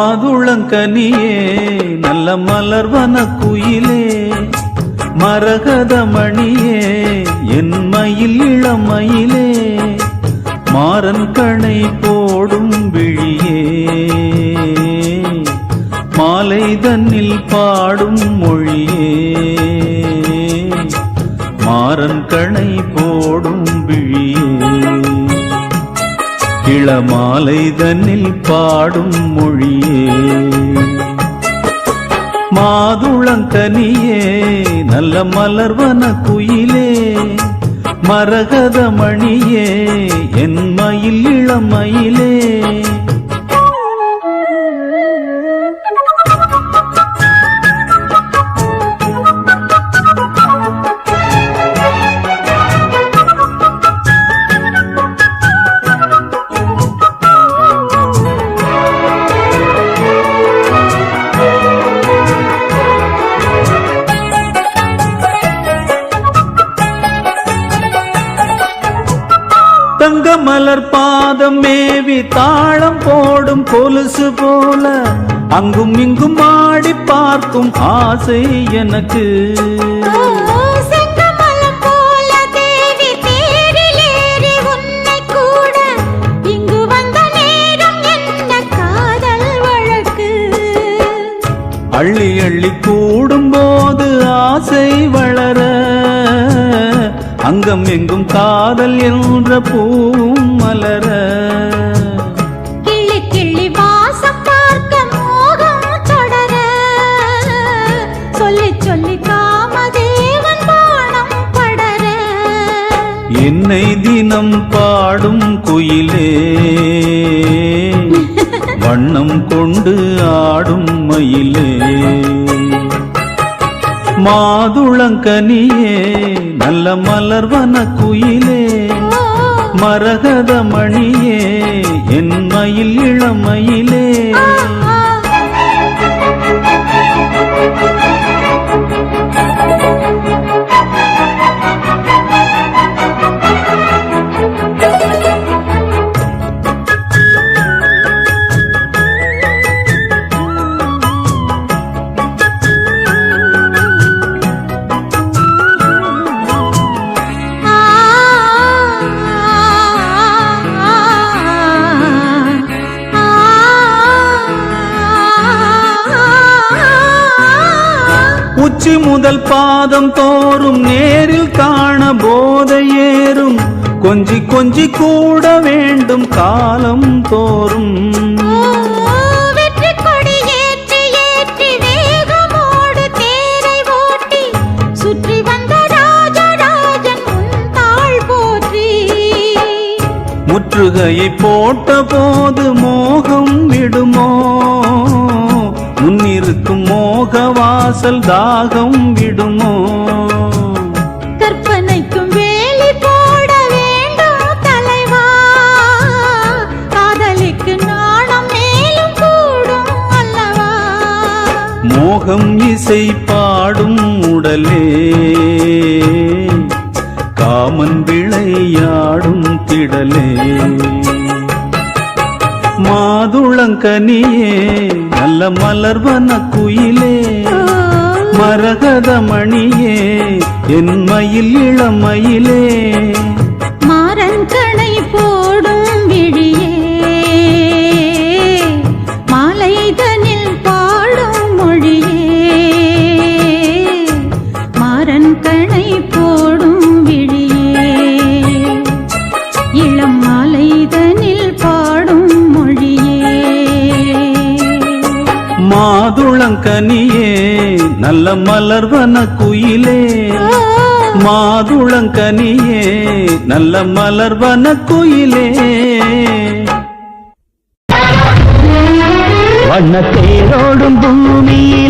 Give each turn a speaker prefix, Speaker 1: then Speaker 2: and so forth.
Speaker 1: மாதுளங்கனியே நல்ல மலர்வன குயிலே மரகதமணியே என் மயில் இளமயிலே மாறன் கணை போடும் விழியே மாலை தன்னில் பாடும் மொழியே மாறன் கணை போடும் விழியே இளமாலை தன்னில் பாடும் மொழியே மாதுளங்கனியே நல்ல மலர்வன குயிலே மரகதமணியே என் மயில் இளமயிலே தங்க மலர் பாதம் மேவி தாளம் போடும் கொலுசு போல அங்கும் இங்கும் ஆடி பார்க்கும் ஆசை எனக்கு அள்ளி அள்ளி கூடும் போது ஆசை வளர அங்கம் எங்கும் காதல் என்ற பூம் மலர
Speaker 2: கிள்ளி கிள்ளி வாசம் பார்க்க மோகம் தொடர சொல்லி சொல்லி காமதேவன் பாணம் படர
Speaker 1: என்னை தினம் பாடும் குயிலே வண்ணம் கொண்டு ஆடும் மயிலே மாதுளங்கனியே நல்ல மலர்வன குயிலே மரகதமணியே என் மயில் இளமயிலே உச்சி முதல் பாதம் தோறும் நேரில் காண போதையேறும் கொஞ்சி கொஞ்சி கூட வேண்டும் காலம் தோறும்
Speaker 2: வெற்றி கொடி ஏற்றி ஏற்றி வேகமோடு தேரை ஓட்டி சுற்றி வந்த ராஜராஜன் தாள் போற்றி
Speaker 1: முற்றுகையை போட்ட போது மோகம் விடுமோ முன்னிருக்கும் மோக வாசல் தாகம் விடுமோ
Speaker 2: கற்பனைக்கும் வேலி போட வேண்டும் தலைவா காதலிக்கு நாணம் மேலும் கூடும் அல்லவா
Speaker 1: மோகம் இசை பாடும் உடலே காமன் விளையாடும் திடலே மாதுளங்கனியே நல்ல மலர்வன குயிலே மரகதமணியே என் மயில் இளமயிலே
Speaker 2: மாறன் கணை போடும் விழியே மாலைதனில் பாடும் மொழியே மாறன் கணை போடும் விழியே இளம் மாலைதனில் பாடும் மொழியே
Speaker 1: மாதுளங்கனியே நல்ல மலர்வன குயிலே மாதுளங்கனியே நல்ல மலர்வன குயிலே வண்ணத்தேரோடும் பூமியிலே